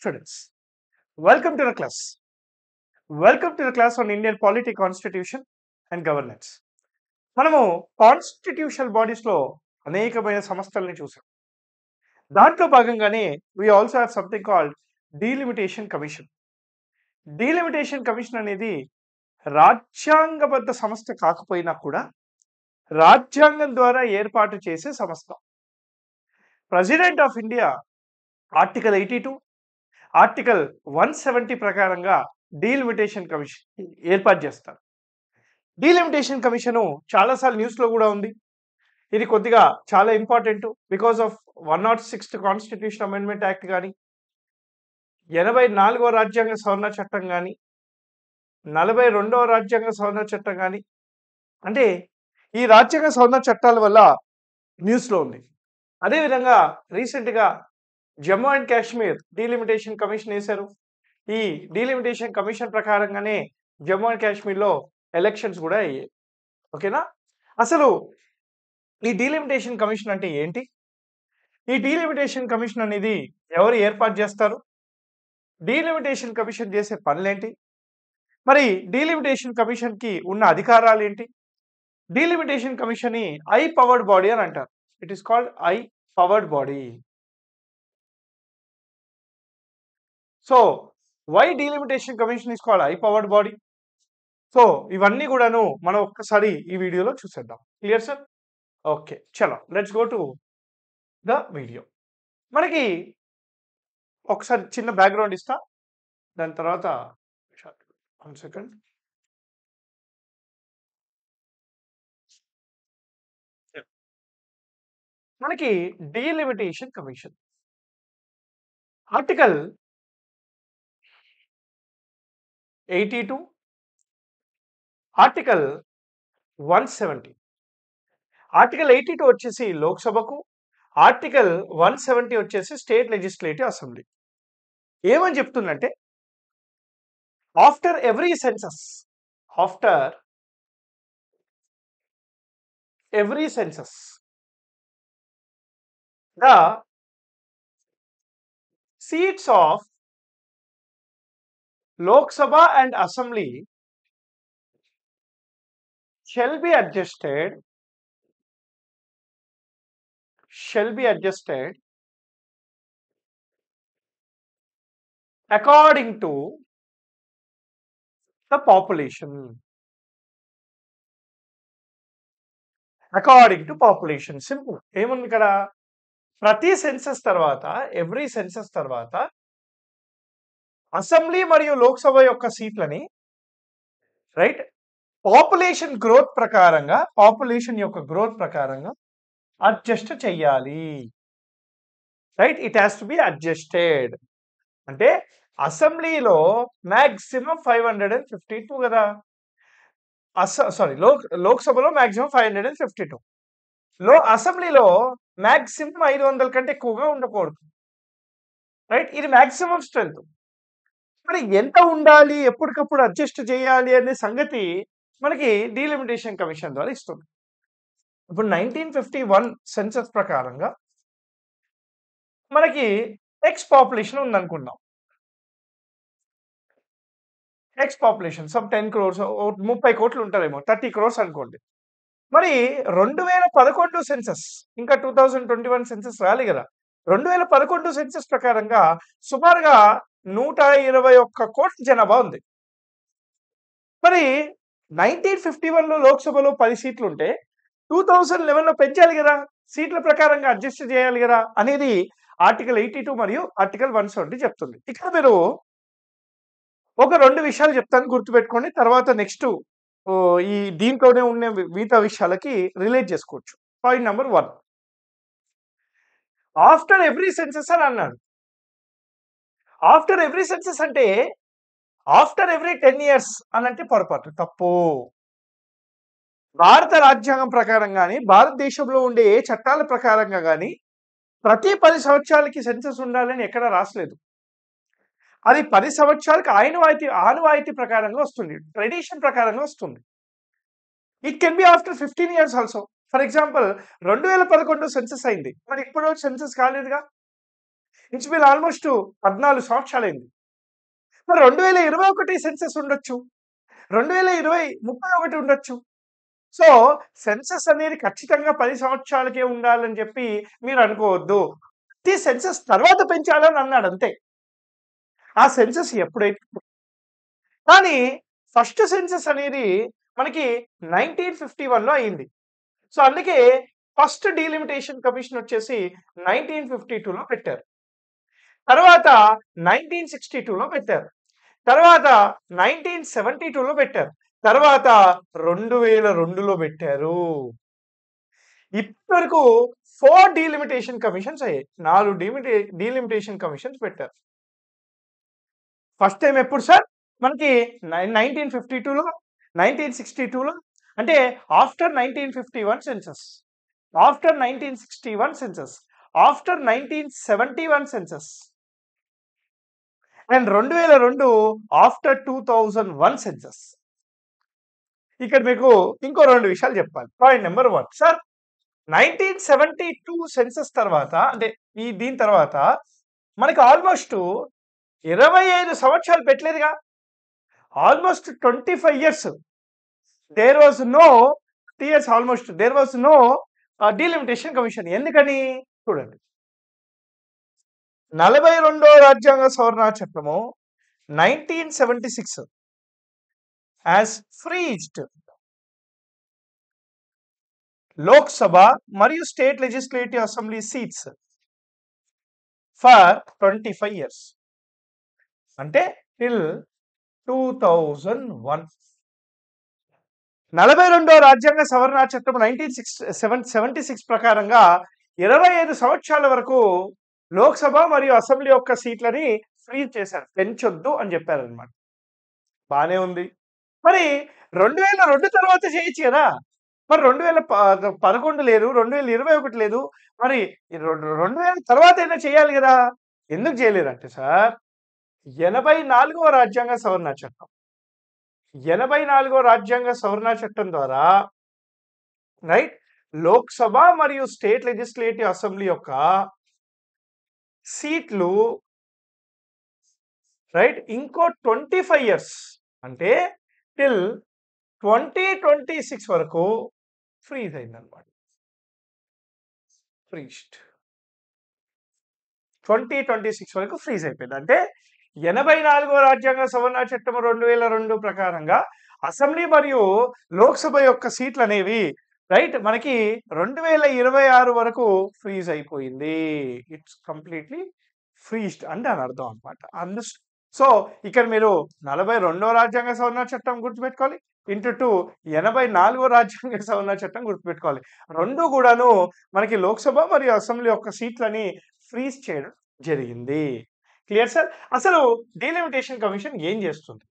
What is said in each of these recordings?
Students, welcome to the class. Welcome to the class on Indian polity, constitution and governance. మనము constitutional bodies లో అనేకమైన సంస్థల్ని చూసాం. దాంట్లో భాగంగానే we also have something called delimitation commission. Delimitation commission అనేది రాజ్యాంగబద్ధ సంస్థ కాకపోయినా కూడా రాజ్యాంగం ద్వారా ఏర్పాటు చేసే సంస్థ. President of India article 82, article 170 ప్రకారంగా డీలిమిటేషన్ కమిషన్ ఏర్పాటు చేస్తారు. డీలిమిటేషన్ కమిషన్ చాలాసార్లు న్యూస్లో కూడా ఉంది. ఇది కొద్దిగా చాలా important because of 106th constitution amendment act కానీ 84వ రాజ్యాంగ సవరణ చట్టం కానీ 42వ రాజ్యాంగ సవరణ చట్టం కానీ అంటే ఈ రాజ్యాంగ సవరణ చట్టాల వల్ల న్యూస్లో ఉంది. అదేవిధంగా రీసెంట్గా Jammu and Kashmir delimitation commission వేశారు. ఈ డీలిమిటేషన్ కమిషన్ ప్రకారంగానే జమ్మూ అండ్ కాశ్మీర్లో ఎలక్షన్స్ కూడా అయ్యాయి. ఓకేనా? అసలు ఈ డీలిమిటేషన్ కమిషన్ అంటే ఏంటి? ఈ డీలిమిటేషన్ కమిషన్ అనేది ఎవరు ఏర్పాటు చేస్తారు? డీలిమిటేషన్ కమిషన్ చేసే పనులేంటి? మరి డీలిమిటేషన్ కమిషన్ కి ఉన్న అధికారాలు ఏంటి? డీలిమిటేషన్ కమిషన్ ని ఐ పవర్డ్ బాడీ అని అంటారు. It is called high powered body. So why delimitation commission is called high powered body? So ఇవన్నీ కూడాను మనం ఒక్కసారి ఈ వీడియోలో చూసేద్దాం. Clear sir? ఓకే, చలో let's go to the video. మనకి ఒకసారి చిన్న బ్యాక్గ్రౌండ్ ఇస్తా, దాని తర్వాత 1 సెకండ్. మనకి delimitation commission article 82, article 170. Article 82 వచ్చేసి లోక్సభకు, ఆర్టికల్ 170 వచ్చేసి స్టేట్ లెజిస్లేటివ్ అసెంబ్లీ. ఏమని చెప్తుందంటే after every census the seats of Lok Sabha and Assembly shall be adjusted according to the population. According to population. Simple. ఏముంది ఇక్కడ? ప్రతి census తర్వాత, every census తర్వాత అసెంబ్లీ మరియు లోక్సభ యొక్క సీట్లని రైట్ పాపులేషన్ యొక్క గ్రోత్ ప్రకారంగా అడ్జస్ట్ చెయ్యాలి. Right, it has to be adjusted. అంటే అసెంబ్లీలో మాక్సిమం 552 కదా, లోక్సభలో మాక్సిమం 552, అసెంబ్లీలో మాక్సిమం 500 కంటే ఎక్కువగా ఉండకూడదు. రైట్, ఇది మాక్సిమం స్ట్రెంత్. మరి ఎంత ఉండాలి, ఎప్పటికప్పుడు అడ్జస్ట్ చేయాలి అనే సంగతి మనకి డీలిమిటేషన్ కమిషన్ ద్వారా ఇస్తుంది. ఇప్పుడు 1951 సెన్సస్ ప్రకారంగా మనకి ఎక్స్ పాపులేషన్ ఉందనుకుందాం. ఎక్స్ పాపులేషన్ సమ్ 10 crores, 30 కోట్లు ఉంటారేమో, 30 crores అనుకోండి. మరి 2011 సెన్సస్, ఇంకా 2021 సెన్సస్ రాలి కదా, 2011 సెన్సస్ ప్రకారంగా సుమారుగా 121 కోట్ల జనాభా ఉంది. మరి 1951లో లోక్సభలో 10 సీట్లు ఉంటే 2011లో పెంచాలి కదా, సీట్ల ప్రకారంగా అడ్జస్ట్ చేయాలి కదా అనేది ఆర్టికల్ 82 మరియు ఆర్టికల్ 170 చెప్తుంది. ఇక్కడ మీరు ఒక 2 విషయాలు చెప్తాను, గుర్తుపెట్టుకోండి. తర్వాత నెక్స్ట్ ఈ దీంట్లోనే ఉన్న మిగతా విషయాలకి రిలేట్ చేసుకోవచ్చు. Point number 1, after every census అని అన్నాడు. ఆఫ్టర్ ఎవ్రీ సెన్సస్ అంటే ఆఫ్టర్ ఎవ్రీ 10 years అని అంటే పొరపాటు, తప్పు. భారత రాజ్యాంగం ప్రకారం కానీ, భారతదేశంలో ఉండే ఏ చట్టాల ప్రకారంగా కానీ ప్రతి 10 సంవత్సరాలకి సెన్సస్ ఉండాలని ఎక్కడ రాసలేదు. అది 10 సంవత్సరాలకు ఆనవాయితీ ప్రకారంగా వస్తుంది, ట్రెడిషన్ ప్రకారంగా వస్తుంది. It can be after 15 years also. For example 2011 census అయింది, మరి ఇప్పుడు సెన్సస్ కాలేదుగా. ఇట్స్ బిన్ ఆల్మోస్ట్ 14 సంవత్సరాలైంది. మరి 2021 సెన్సస్ ఉండొచ్చు. 2031 ఉండొచ్చు. సో, సెన్సస్ అనేది ఖచ్చితంగా 10 సంవత్సరాలకే ఉండాలని చెప్పి మీరు అనుకోవద్దు. ప్రతి సెన్సస్ తర్వాత పెంచాలని అన్నాడు అంతే. ఆ సెన్సస్ ఎప్పుడైతే కానీ ఫస్ట్ సెన్సస్ అనేది మనకి 1951లో అయింది. సో, అందుకే ఫస్ట్ డీలిమిటేషన్ కమిషన్ వచ్చేసి 1952లో పెట్టారు. తర్వాత 1962లో పెట్టారు. తర్వాత 1972లో పెట్టారు. తర్వాత 2002లో పెట్టారు. ఇప్పటివరకు 4 డీలిమిటేషన్ కమిషన్స్ అయ్యాయి. 4 డీలిమిటేషన్ కమిషన్స్ పెట్టారు. ఫస్ట్ టైం ఎప్పుడు సార్? మనకి 1952లో, 1962లో అంటే after 1951 census. After 1961 census. After 1971 census. And 2002 after 2001 census. ఇక్కడ మీకు ఇంకో 2 విషయాలు చెప్పాలి. పాయింట్ నెంబర్ 1 సార్ 1972 సెన్సస్ తర్వాత అంటే దీని తర్వాత మనకి ఆల్మోస్ట్ 25 సంవత్సరాలు పెట్టలేదుగా. Almost 25 years there was no almost there was no delimitation commission. ఎందుకని చూడండి. 42వ రాజ్యాంగ సవరణ చట్టము 1976 హ్యాస్ ఫ్రీజ్డ్ లోక్సభ మరియు state legislative assembly seats for 25 years అంటే టిల్ 2001. 42వ రాజ్యాంగ సవరణ చట్టం 1976 ప్రకారంగా 25 సంవత్సరాల వరకు లోక్సభ మరియు అసెంబ్లీ యొక్క సీట్లని ఫ్రీజ్ చేశారు. పెంచొద్దు అని చెప్పారనమాట. బానే ఉంది. మరి 2002 తర్వాత చేయొచ్చు కదా. మరి 2011 లేదు, 2021 లేదు. మరి 2000 తర్వాత అయినా చేయాలి కదా. ఎందుకు చేయలేదంటే సార్ 84వ రాజ్యాంగ సవరణ చట్టం 84వ రాజ్యాంగ సవరణ చట్టం ద్వారా రైట్ లోక్సభ మరియు స్టేట్ లెజిస్లేటివ్ అసెంబ్లీ యొక్క సీట్లు రైట్ ఇంకో 25 ఇయర్స్ అంటే టిల్ 2026 వరకు ఫ్రీజ్ అయిందన్నమాట. ఫ్రీజ్డ్ 2026 వరకు ఫ్రీజ్ అయిపోయింది. అంటే 84వ రాజ్యాంగ సవరణ చట్టం 2002 ప్రకారంగా అసెంబ్లీ మరియు లోక్సభ యొక్క సీట్లు అనేవి రైట్ మనకి 2026 వరకు ఫ్రీజ్ అయిపోయింది. ఇట్స్ కంప్లీట్లీ ఫ్రీజ్డ్ అంటే అని అర్థం అనమాట. సో ఇక్కడ మీరు 42వ రాజ్యాంగ సవరణ చట్టం గుర్తుపెట్టుకోవాలి. ఇంటూ 2 84వ రాజ్యాంగ సవరణ చట్టం గుర్తుపెట్టుకోవాలి. రెండు కూడాను మనకి లోక్సభ మరియు అసెంబ్లీ యొక్క సీట్లని ఫ్రీజ్ చేయడం జరిగింది. Clear sir? అసలు డీలిమిటేషన్ కమిషన్ ఏం చేస్తుంది?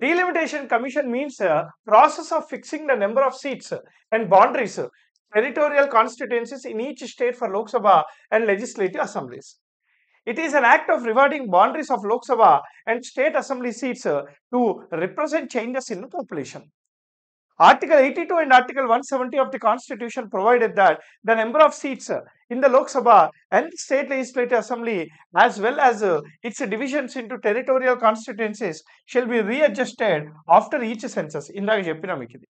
Delimitation commission means process of fixing the number of seats and boundaries territorial constituencies in each state for Lok Sabha and legislative assemblies. It is an act of rewarding boundaries of Lok Sabha and state assembly seats to represent changes in the population. Article 82 and Article 170 of the Constitution provided that the number of seats in the Lok Sabha and the State Legislative Assembly as well as its divisions into territorial constituencies shall be readjusted after each census. ఇందాక చెప్పినా మీకు ఇది.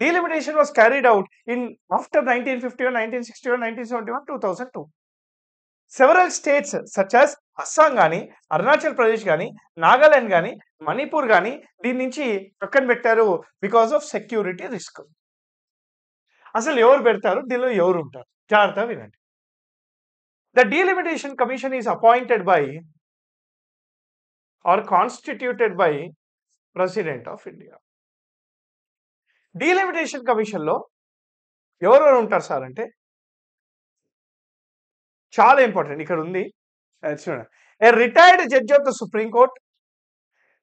Delimitation was carried out after 1951, 1961, 1971, 2002. Several states such as Assam కానీ, అరుణాచల్ ప్రదేశ్ కానీ, నాగాలాండ్ కానీ, మణిపూర్ కానీ దీని నుంచి పక్కన పెట్టారు బికాస్ ఆఫ్ సెక్యూరిటీ రిస్క్. అసలు ఎవరు పెడతారు, దీనిలో ఎవరు ఉంటారు? జాగ్రత్తగా వినండి. The delimitation commission is appointed by or constituted by president of India. Delimitation commission లో ఎవరెవరు ఉంటారు సార్ అంటే చాలా ఇంపార్టెంట్. ఇక్కడ ఉంది చూడండి. ఏ retired judge of the supreme court,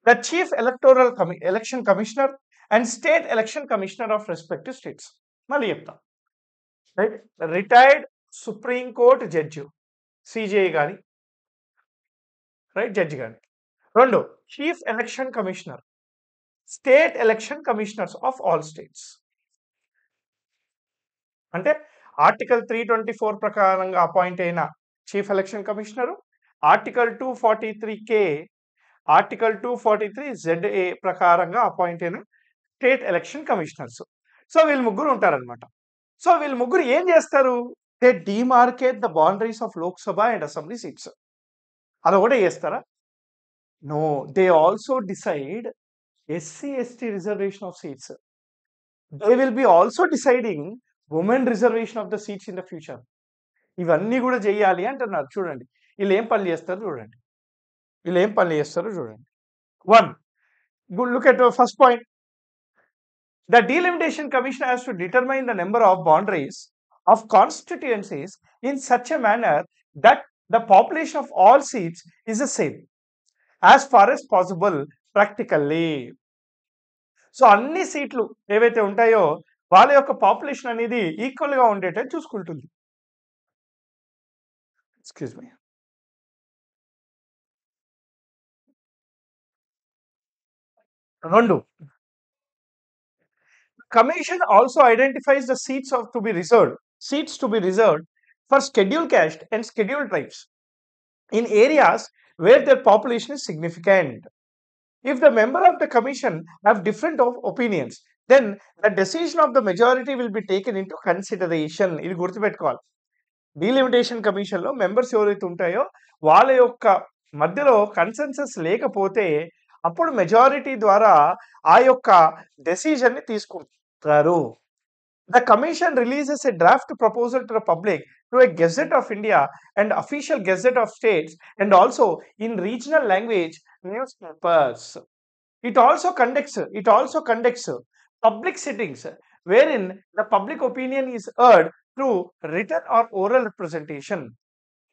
the chief electoral election commissioner and state election commissioner of respective states. మళ్ళీ చెప్తాం. Right, retired supreme court judge CJI కానీ రైట్ జడ్జి కానీ. 2 chief election commissioner, state election commissioners of all states. అంటే article 324 ప్రకారంగా appoint అయిన chief election commissioner, article 243K, article 243ZA ప్రకారంగా appoint అయిన state election commissioners. So వీళ్ళు ముగ్గురు ఉంటారనమాట. సో వీళ్ళు ముగ్గురు ఏం చేస్తారు? They demarcate the boundaries of Lok Sabha and assembly seats. అదొకటే చేస్తారా? No, they also decide SC/ST reservation of seats. They will be also deciding women reservation of the seats in the future. ఇవన్నీ కూడా చేయాలి అంటున్నారు. చూడండి వీళ్ళు ఏం పనులు చేస్తారో చూడండి. వీళ్ళు ఏం పనులు చేస్తారో చూడండి. 1. Look at the first point. The Delimitation Commission has to determine the number of boundaries of constituencies in such a manner that the population of all seats is the same as far as possible practically. So అన్ని సీట్లు ఏవైతే ఉంటాయో వాళ్ళ యొక్క population అనేది equal గా ఉండేటట్టు చూసుకుంటుంది. Excuse me. రెండు, Commission also identifies the seats to be reserved for scheduled caste and scheduled tribes in areas where their population is significant. If the member of the commission have different opinions, then the decision of the majority will be taken into consideration. ఇది గుర్తుపెట్టుకోవాలి. Delimitation commission లో members ఎవరైతే ఉంటాయో వాళ్ళ యొక్క మధ్యలో consensus లేకపోతే అప్పుడు మెజారిటీ ద్వారా ఆ యొక్క డెసిజన్ ని తీసుకుంటారు. The commission releases a draft proposal to the public through a Gazette of India and official Gazette of States and also in regional language newspapers. It also conducts public sittings wherein the public opinion is heard through written or oral representation.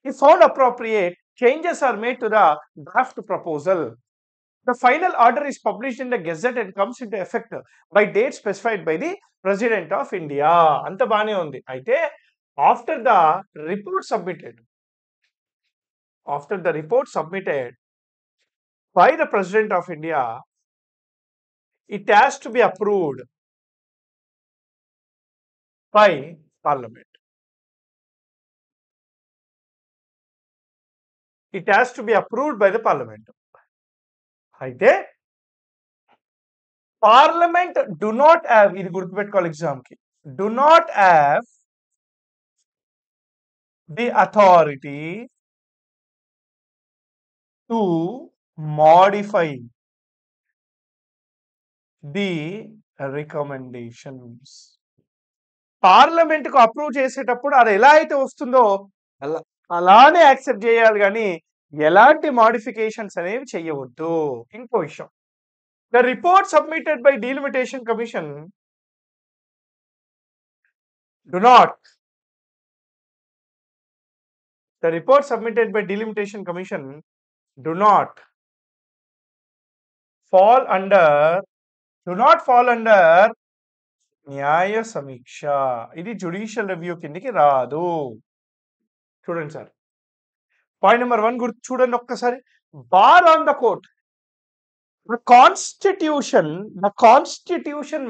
If found appropriate, changes are made to the draft proposal. The final order is published in the Gazette and comes into effect by date specified by the President of India. అంత బానే ఉంది. అయితే after the report submitted by the President of India, it has to be approved by Parliament. It has to be approved by the Parliament. అయితే parliament do not have, ఇది గుర్తుపెట్టుకోవాలి exam కి, do not have the authority to modify the recommendations. Parliament కు approve చేసేటప్పుడు అది ఎలా అయితే వస్తుందో అలానే యాక్సెప్ట్ చేయాలి, కానీ ఎలాంటి మోడిఫికేషన్స్ అనేవి చేయవద్దు. ఇంకో విషయం, the report submitted by Delimitation Commission do not fall under న్యాయ సమీక్ష. ఇది జ్యుడిషియల్ రివ్యూ కిందకి రాదు. చూడండి సార్, పాయింట్ నెంబర్ 1 గుర్తు చూడండి ఒక్కసారి. Bar on the court. The constitution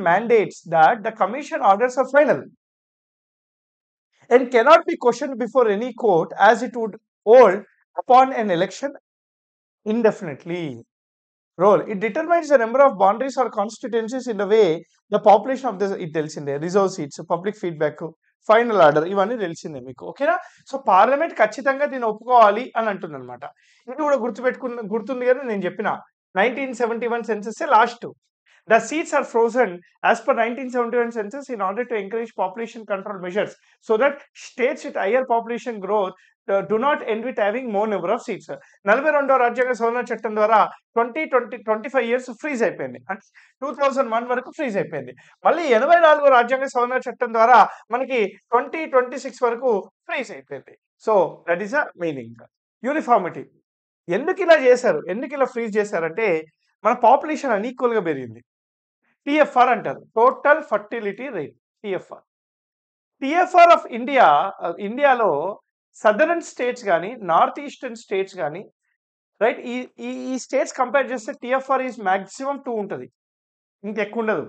mandates that the commission orders are final and cannot be questioned before any court as it would hold upon an election indefinitely. Role, it determines the number of boundaries or constituencies in the way the population of the, it తెలిసిందే, reserve seats, public feedback, final order, ఇవన్నీ తెలిసిందే మీకు. ఓకేనా? So parliament ఖచ్చితంగా దీన్ని ఒప్పుకోవాలి అని అంటుంది అనమాట. ఇది కూడా గుర్తుంది కదా, నేను చెప్పిన 1971 census last. The seats are frozen as per 1971 census in order to encourage population control measures so that states with higher population growth do not end with having more number of seats. 42వ రాజ్యాంగ సవరణ చట్టం ద్వారా 25 years freeze అయిపోయింది, అంటే 2001 వరకు freeze అయిపోయింది. మళ్ళీ 84వ రాజ్యాంగ సవరణ చట్టం ద్వారా మనకి 2026 వరకు ఫ్రీజ్ అయిపోయింది. So that is a meaning. Uniformity. ఎందుకు ఇలా చేశారు, ఎందుకు ఇలా ఫ్రీజ్ చేశారంటే మన పాపులేషన్ అన్ఈక్వల్ గా పెరిగింది. టిఎఫ్ఆర్ అంటారు, total fertility rate. TFR of ఇండియాలో సదరన్ స్టేట్స్ కానీ నార్త్ ఈస్టర్న్ స్టేట్స్ కానీ, రైట్, ఈ స్టేట్స్ కంపేర్ చేస్తే టిఎఫ్ఆర్ ఈజ్ మాక్సిమం 2 ఉంటుంది, ఇంకెక్కువ ఉండదు.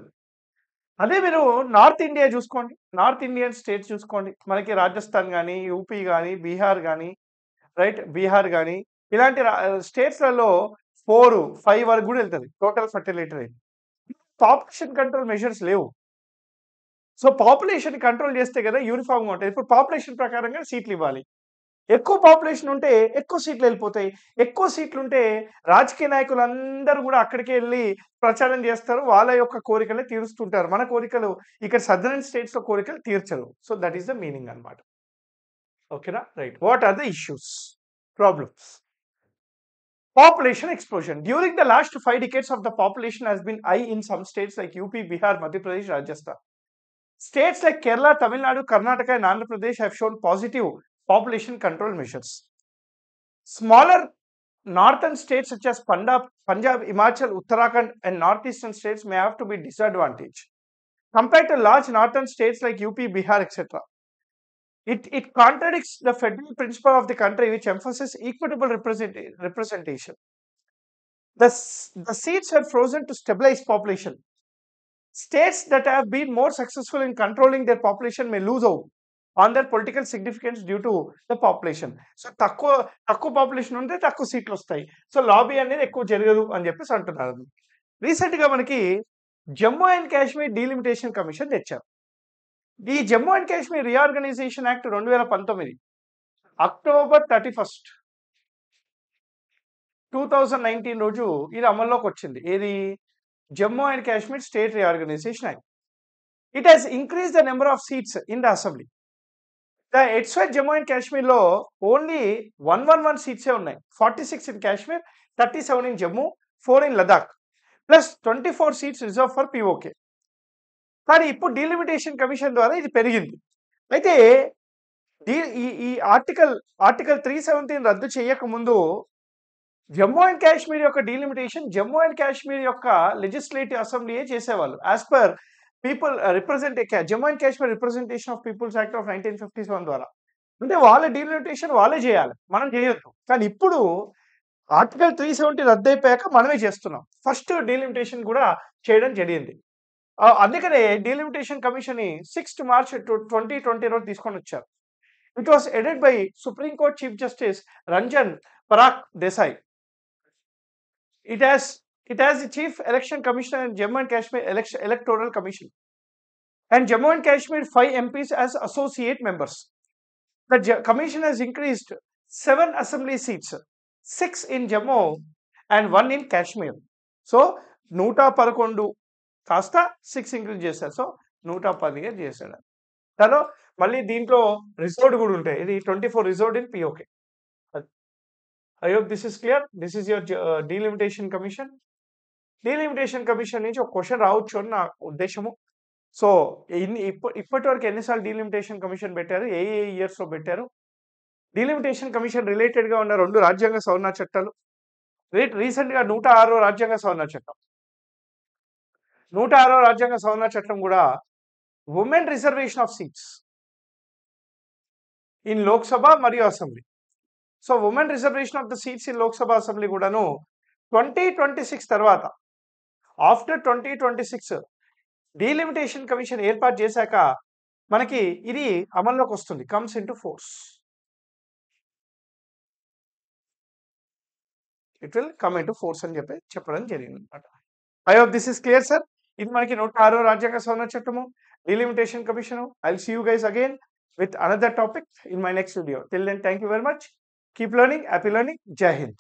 అదే మీరు నార్త్ ఇండియా చూసుకోండి, నార్త్ ఇండియన్ స్టేట్స్ చూసుకోండి, మనకి రాజస్థాన్ కానీ, యూపీ కానీ, బీహార్ కానీ, రైట్? బీహార్ గాని ఇలాంటి స్టేట్స్‌లలో 4, 5 వరకు గూడా ఎళ్తది. Total fertility rate. Population control measures లేవు. సో, పాపులేషన్‌ని కంట్రోల్ చేస్తే గదా యూనిఫార్మ్‌గా ఉంటది. ఇప్పుడు పాపులేషన్ ప్రకారంగా సీట్లివ్వాలి. ఎక్కువ పాపులేషన్ ఉంటే ఎక్కువ సీట్లెళ్ళిపోతాయి. ఎక్కువ సీట్లుంటే రాజకీయ నాయకులందరూ గూడా అక్కడికే ఎళ్లి ప్రచారం జేస్తారు. వాళ్ళ యొక్క కోరికలే తీరుస్తుంటారు. మన కోరికలు ఇక్కడ సదరన్ స్టేట్స్‌లో కోరికలు తీర్చరు. So, that is the meaning అన్నమాట. ఓకేనా? Right. What are the issues? Problems. Population explosion. During the last 5 decades of the population has been high in some states like UP, Bihar, Madhya Pradesh, Rajasthan. States like Kerala, Tamil Nadu, Karnataka and Andhra Pradesh have shown positive population control measures. Smaller northern states such as Punjab, Himachal, Uttarakhand and northeastern states may have to be disadvantaged compared to large northern states like UP, Bihar, etc. It contradicts the federal principle of the country which emphasizes equitable representation. The seats are frozen to stabilize population. States that have been more successful in controlling their population may lose out on their political significance due to the population. So తక్కువ population ఉంటే తక్కువ సీట్లు వస్తాయి. So lobby అనేది ఎక్కువ జరగదు అని చెప్పేసి అంటున్నారు. రీసెంట్‌గా మనకి Jammu and Kashmir delimitation commission తెచ్చారు. ఈ Jammu and Kashmir reorganisation act 2019 October 31, 2019 రోజు ఇది అమల్లోకి వచ్చింది. ఏది? Jammu and Kashmir state reorganisation act. It has increased the number of seats in the assembly. The erstwhile Jammu and కాశ్మీర్‌లో ఓన్లీ 111 సీట్సే ఉన్నాయి. 46 in Kashmir, 37 in Jammu, 4 in Ladakh. Plus 24 seats reserve for PoK. కానీ ఇప్పుడు డీలిమిటేషన్ కమిషన్ ద్వారా ఇది పెరిగింది. అయితే ఈ ఆర్టికల్ 317 రద్దు చేయకముందు జమ్మూ అండ్ కాశ్మీర్ యొక్క డీలిమిటేషన్ జమ్మూ అండ్ కాశ్మీర్ యొక్క లెజిస్లేటివ్ అసెంబ్లీయే చేసేవాళ్ళు. As per Jammu and Kashmir representation of people's act of 1957 ద్వారా. అంటే వాళ్ళ డీలిమిటేషన్ వాళ్ళే చేయాలి. మనం చేయొద్దు. కానీ ఇప్పుడు ఆర్టికల్ 370 రద్దయిపోయాక మనమే చేస్తున్నాం. ఫస్ట్ డీలిమిటేషన్ కూడా చేయడం జరిగింది. అందుకనే డీలిమిటేషన్ కమిషన్‌ని 6th March 2020 రోజు తీసుకొనొచ్చారు. It was headed by supreme court chief justice Ranjan Parag Desai. It has the Chief Election Commissioner and Jammu and Kashmir Electoral Commission. And Jammu and Kashmir 5 MPs as associate members. The commission has increased 7 assembly seats, 6 in Jammu and 1 in Kashmir. So 111 కాస్త 6 increase చేశారు. So 110 చేశాడు. తను మళ్ళీ దీంట్లో reserved కూడా ఉంటాయి. ఇది 24 reserved in PoK. I hope this is clear. This is your delimitation commission. Delimitation commission నుంచి ఒక క్వశ్చన్ రావచ్చు అని నా ఉద్దేశము. సో ఇప్పటి వరకు ఎన్నిసార్లు డీలిమిటేషన్ కమిషన్ పెట్టారు? ఏ ఇయర్స్ లో పెట్టారు? డీలిమిటేషన్ కమిషన్ రిలేటెడ్ గా ఉన్న 2 రాజ్యాంగ సవరణ చట్టాలు, రీసెంట్ గా 106వ రాజ్యాంగ సవరణ చట్టం. 106వ రాజ్యాంగ సవరణ చట్టం కూడా women reservation of seats in Lok Sabha మరియు assembly. So women reservation of the seats in Lok Sabha assembly కూడాను 2026 తర్వాత ఆఫ్టర్ 2026 డీలిమిటేషన్ కమిషన్ ఏర్పాటు చేశాక మనకి ఇది అమల్లోకి వస్తుంది. Comes into force. It will come into force అని చెప్పడం జరిగింది అనమాట. I hope this is clear sir. ఇది మనకి 106వ రాజ్యాంగ సవరణ చట్టము, delimitation commission. I will see you guys again with another topic in my next video. Till then, thank you very much. Keep learning. Happy learning. Jai Hind.